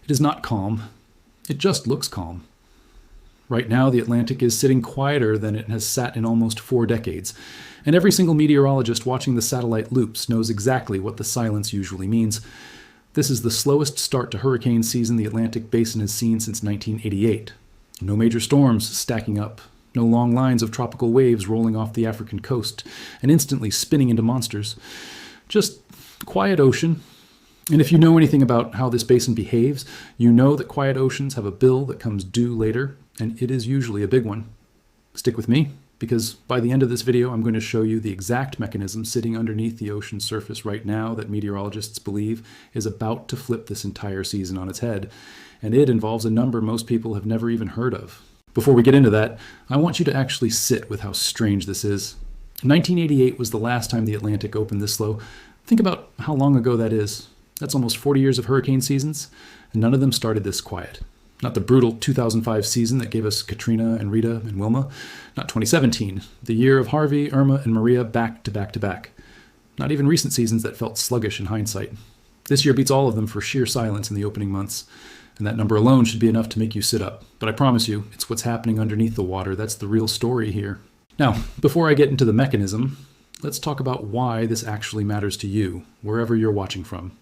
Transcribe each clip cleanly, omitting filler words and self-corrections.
It is not calm. It just looks calm. Right now, the Atlantic is sitting quieter than it has sat in almost 4 decades, and every single meteorologist watching the satellite loops knows exactly what the silence usually means. This is the slowest start to hurricane season the Atlantic Basin has seen since 1988. No major storms stacking up, no long lines of tropical waves rolling off the African coast and instantly spinning into monsters. Just quiet ocean. And if you know anything about how this basin behaves, you know that quiet oceans have a bill that comes due later, and it is usually a big one. Stick with me, because by the end of this video, I'm going to show you the exact mechanism sitting underneath the ocean's surface right now that meteorologists believe is about to flip this entire season on its head. And it involves a number most people have never even heard of. Before we get into that, I want you to actually sit with how strange this is. 1988 was the last time the Atlantic opened this slow. Think about how long ago that is. That's almost 40 years of hurricane seasons, and none of them started this quiet. Not the brutal 2005 season that gave us Katrina and Rita and Wilma. Not 2017, the year of Harvey, Irma, and Maria back to back to back. Not even recent seasons that felt sluggish in hindsight. This year beats all of them for sheer silence in the opening months. And that number alone should be enough to make you sit up. But I promise you, it's what's happening underneath the water that's the real story here. Now, before I get into the mechanism, let's talk about why this actually matters to you, wherever you're watching from.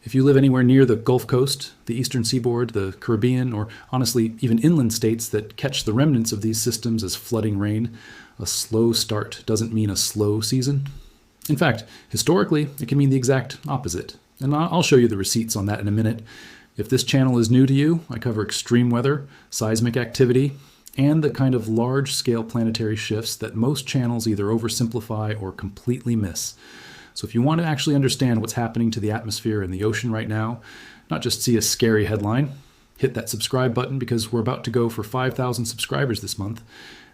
If you live anywhere near the Gulf Coast, the Eastern Seaboard, the Caribbean, or honestly, even inland states that catch the remnants of these systems as flooding rain, a slow start doesn't mean a slow season. In fact, historically, it can mean the exact opposite. And I'll show you the receipts on that in a minute. If this channel is new to you, I cover extreme weather, seismic activity, and the kind of large-scale planetary shifts that most channels either oversimplify or completely miss. So if you want to actually understand what's happening to the atmosphere and the ocean right now, not just see a scary headline, hit that subscribe button because we're about to go for 5,000 subscribers this month.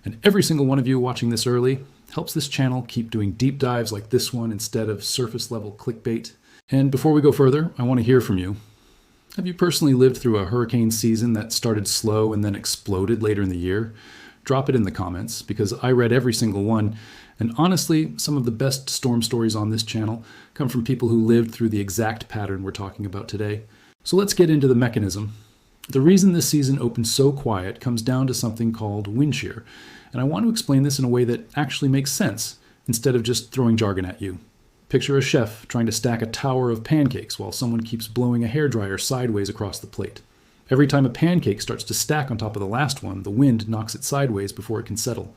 And every single one of you watching this early helps this channel keep doing deep dives like this one instead of surface-level clickbait. And before we go further, I want to hear from you. Have you personally lived through a hurricane season that started slow and then exploded later in the year? Drop it in the comments, because I read every single one, and honestly, some of the best storm stories on this channel come from people who lived through the exact pattern we're talking about today. So let's get into the mechanism. The reason this season opened so quiet comes down to something called wind shear, and I want to explain this in a way that actually makes sense, instead of just throwing jargon at you. Picture a chef trying to stack a tower of pancakes while someone keeps blowing a hairdryer sideways across the plate. Every time a pancake starts to stack on top of the last one, the wind knocks it sideways before it can settle.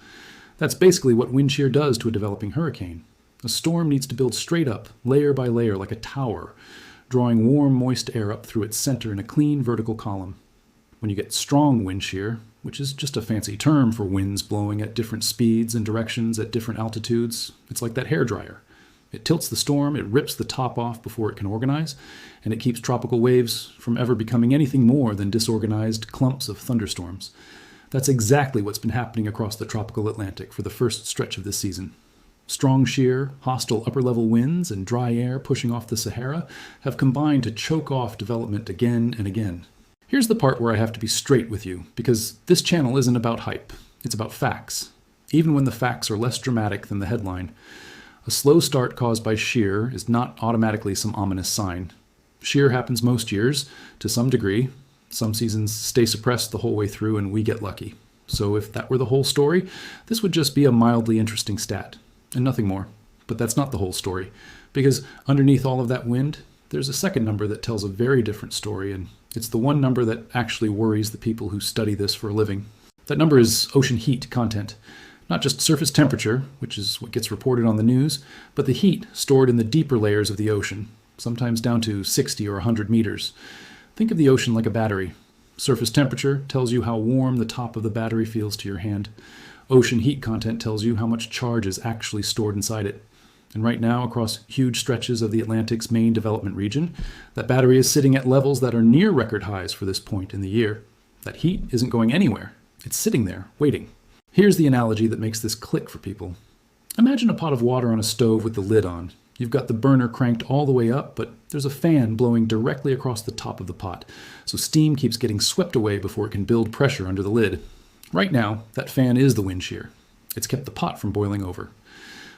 That's basically what wind shear does to a developing hurricane. A storm needs to build straight up, layer by layer, like a tower, drawing warm, moist air up through its center in a clean vertical column. When you get strong wind shear, which is just a fancy term for winds blowing at different speeds and directions at different altitudes, it's like that hairdryer. It tilts the storm, it rips the top off before it can organize, and it keeps tropical waves from ever becoming anything more than disorganized clumps of thunderstorms. That's exactly what's been happening across the tropical Atlantic for the first stretch of this season. Strong shear, hostile upper-level winds, and dry air pushing off the Sahara have combined to choke off development again and again. Here's the part where I have to be straight with you, because this channel isn't about hype, it's about facts. Even when the facts are less dramatic than the headline. A slow start caused by shear is not automatically some ominous sign. Shear happens most years, to some degree. Some seasons stay suppressed the whole way through and we get lucky. So if that were the whole story, this would just be a mildly interesting stat, and nothing more. But that's not the whole story, because underneath all of that wind, there's a second number that tells a very different story, and it's the one number that actually worries the people who study this for a living. That number is ocean heat content. Not just surface temperature, which is what gets reported on the news, but the heat stored in the deeper layers of the ocean, sometimes down to 60 or 100 meters. Think of the ocean like a battery. Surface temperature tells you how warm the top of the battery feels to your hand. Ocean heat content tells you how much charge is actually stored inside it. And right now, across huge stretches of the Atlantic's main development region, that battery is sitting at levels that are near record highs for this point in the year. That heat isn't going anywhere. It's sitting there, waiting. Here's the analogy that makes this click for people. Imagine a pot of water on a stove with the lid on. You've got the burner cranked all the way up, but there's a fan blowing directly across the top of the pot, so steam keeps getting swept away before it can build pressure under the lid. Right now, that fan is the wind shear. It's kept the pot from boiling over.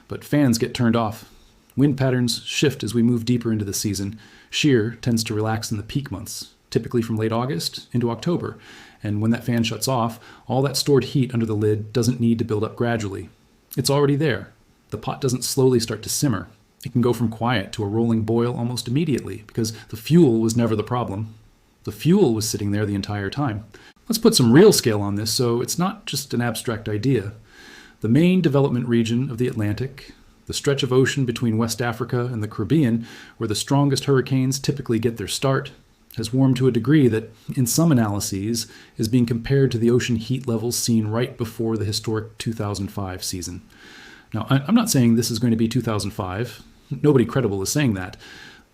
But fans get turned off. Wind patterns shift as we move deeper into the season. Shear tends to relax in the peak months, typically from late August into October. And when that fan shuts off, all that stored heat under the lid doesn't need to build up gradually. It's already there. The pot doesn't slowly start to simmer. It can go from quiet to a rolling boil almost immediately because the fuel was never the problem. The fuel was sitting there the entire time. Let's put some real scale on this so it's not just an abstract idea. The main development region of the Atlantic, the stretch of ocean between West Africa and the Caribbean, where the strongest hurricanes typically get their start, has warmed to a degree that, in some analyses, is being compared to the ocean heat levels seen right before the historic 2005 season. Now, I'm not saying this is going to be 2005. Nobody credible is saying that.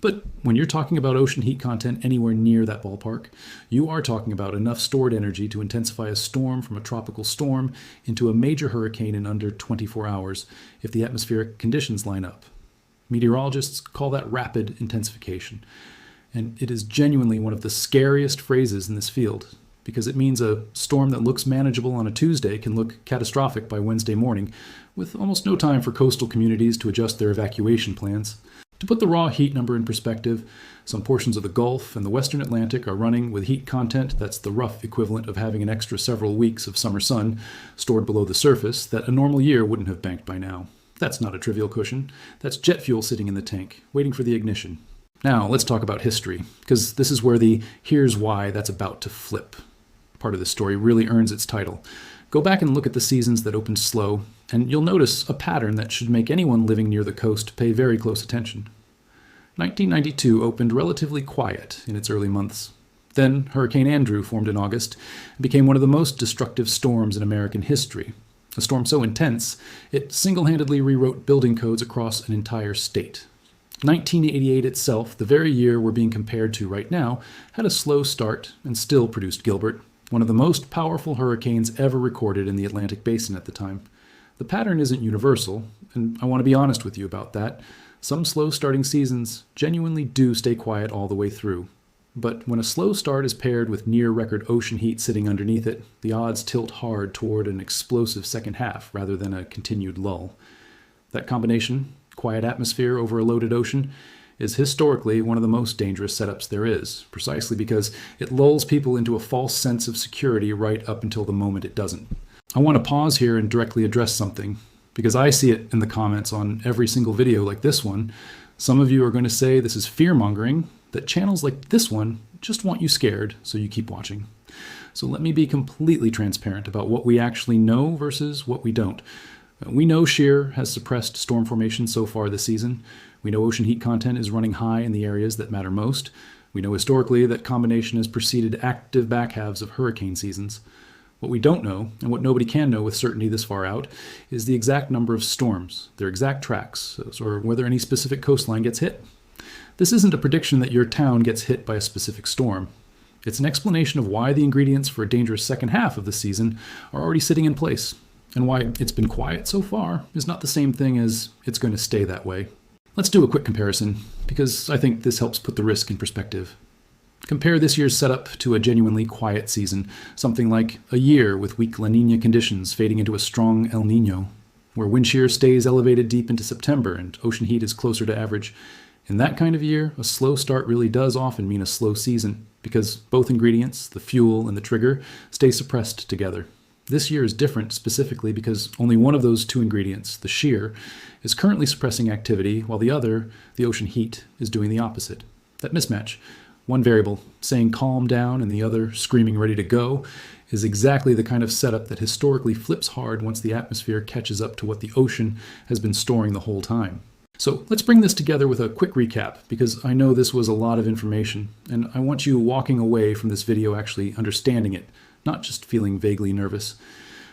But when you're talking about ocean heat content anywhere near that ballpark, you are talking about enough stored energy to intensify a storm from a tropical storm into a major hurricane in under 24 hours if the atmospheric conditions line up. Meteorologists call that rapid intensification. And it is genuinely one of the scariest phrases in this field, because it means a storm that looks manageable on a Tuesday can look catastrophic by Wednesday morning, with almost no time for coastal communities to adjust their evacuation plans. To put the raw heat number in perspective, some portions of the Gulf and the Western Atlantic are running with heat content that's the rough equivalent of having an extra several weeks of summer sun stored below the surface that a normal year wouldn't have banked by now. That's not a trivial cushion. That's jet fuel sitting in the tank, waiting for the ignition. Now, let's talk about history, because this is where the "here's why" that's about to flip part of the story really earns its title. Go back and look at the seasons that opened slow, and you'll notice a pattern that should make anyone living near the coast pay very close attention. 1992 opened relatively quiet in its early months. Then Hurricane Andrew formed in August and became one of the most destructive storms in American history. A storm so intense, it single-handedly rewrote building codes across an entire state. 1988 itself, the very year we're being compared to right now, had a slow start and still produced Gilbert, one of the most powerful hurricanes ever recorded in the Atlantic Basin at the time. The pattern isn't universal, and I want to be honest with you about that. Some slow starting seasons genuinely do stay quiet all the way through. But when a slow start is paired with near-record ocean heat sitting underneath it, the odds tilt hard toward an explosive second half rather than a continued lull. That combination, quiet atmosphere over a loaded ocean, is historically one of the most dangerous setups there is, precisely because it lulls people into a false sense of security right up until the moment it doesn't. I want to pause here and directly address something, because I see it in the comments on every single video like this one. Some of you are going to say this is fear-mongering, that channels like this one just want you scared, so you keep watching. So let me be completely transparent about what we actually know versus what we don't. We know shear has suppressed storm formation so far this season. We know ocean heat content is running high in the areas that matter most. We know historically that combination has preceded active back halves of hurricane seasons. What we don't know, and what nobody can know with certainty this far out, is the exact number of storms, their exact tracks, or whether any specific coastline gets hit. This isn't a prediction that your town gets hit by a specific storm. It's an explanation of why the ingredients for a dangerous second half of the season are already sitting in place, and why it's been quiet so far is not the same thing as it's going to stay that way. Let's do a quick comparison, because I think this helps put the risk in perspective. Compare this year's setup to a genuinely quiet season, something like a year with weak La Niña conditions fading into a strong El Niño, where wind shear stays elevated deep into September and ocean heat is closer to average. In that kind of year, a slow start really does often mean a slow season, because both ingredients, the fuel and the trigger, stay suppressed together. This year is different specifically because only one of those two ingredients, the shear, is currently suppressing activity, while the other, the ocean heat, is doing the opposite. That mismatch, one variable saying calm down and the other screaming ready to go, is exactly the kind of setup that historically flips hard once the atmosphere catches up to what the ocean has been storing the whole time. So let's bring this together with a quick recap, because I know this was a lot of information, and I want you walking away from this video actually understanding it, not just feeling vaguely nervous.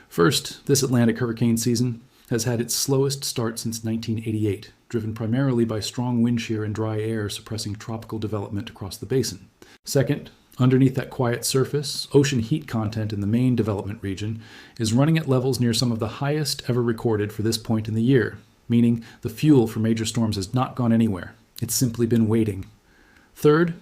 First, this Atlantic hurricane season has had its slowest start since 1988, driven primarily by strong wind shear and dry air suppressing tropical development across the basin. Second, underneath that quiet surface, ocean heat content in the main development region is running at levels near some of the highest ever recorded for this point in the year, meaning the fuel for major storms has not gone anywhere. It's simply been waiting. Third,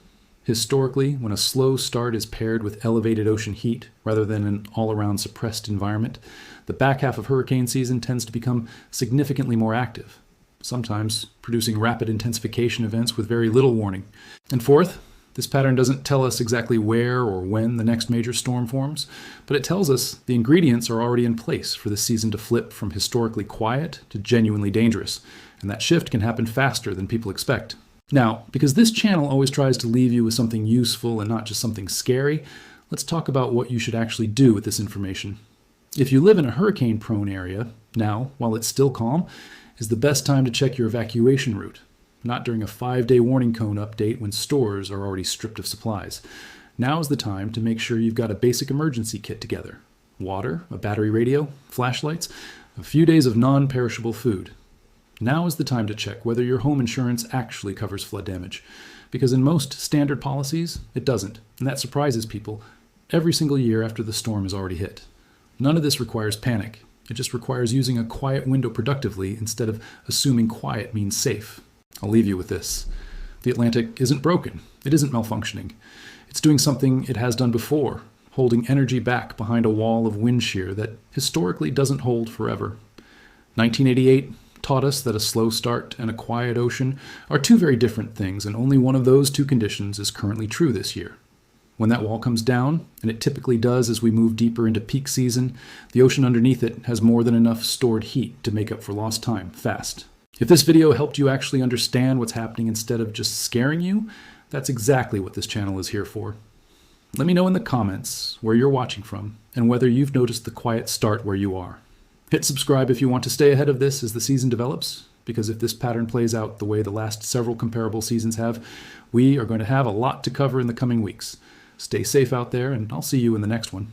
historically, when a slow start is paired with elevated ocean heat rather than an all-around suppressed environment, the back half of hurricane season tends to become significantly more active, sometimes producing rapid intensification events with very little warning. And fourth, This pattern doesn't tell us exactly where or when the next major storm forms, but it tells us the ingredients are already in place for the season to flip from historically quiet to genuinely dangerous, and that shift can happen faster than people expect. Now, because this channel always tries to leave you with something useful and not just something scary, let's talk about what you should actually do with this information. If you live in a hurricane-prone area, now, while it's still calm, is the best time to check your evacuation route. Not during a 5-day warning cone update when stores are already stripped of supplies. Now is the time to make sure you've got a basic emergency kit together. Water, a battery radio, flashlights, a few days of non-perishable food. Now is the time to check whether your home insurance actually covers flood damage. Because in most standard policies, it doesn't, and that surprises people every single year after the storm is already hit. None of this requires panic. It just requires using a quiet window productively instead of assuming quiet means safe. I'll leave you with this. The Atlantic isn't broken. It isn't malfunctioning. It's doing something it has done before, holding energy back behind a wall of wind shear that historically doesn't hold forever. 1988 taught us that a slow start and a quiet ocean are two very different things, and only one of those two conditions is currently true this year. When that wall comes down, and it typically does as we move deeper into peak season, the ocean underneath it has more than enough stored heat to make up for lost time fast. If this video helped you actually understand what's happening instead of just scaring you, that's exactly what this channel is here for. Let me know in the comments where you're watching from and whether you've noticed the quiet start where you are. Hit subscribe if you want to stay ahead of this as the season develops, because if this pattern plays out the way the last several comparable seasons have, we are going to have a lot to cover in the coming weeks. Stay safe out there, and I'll see you in the next one.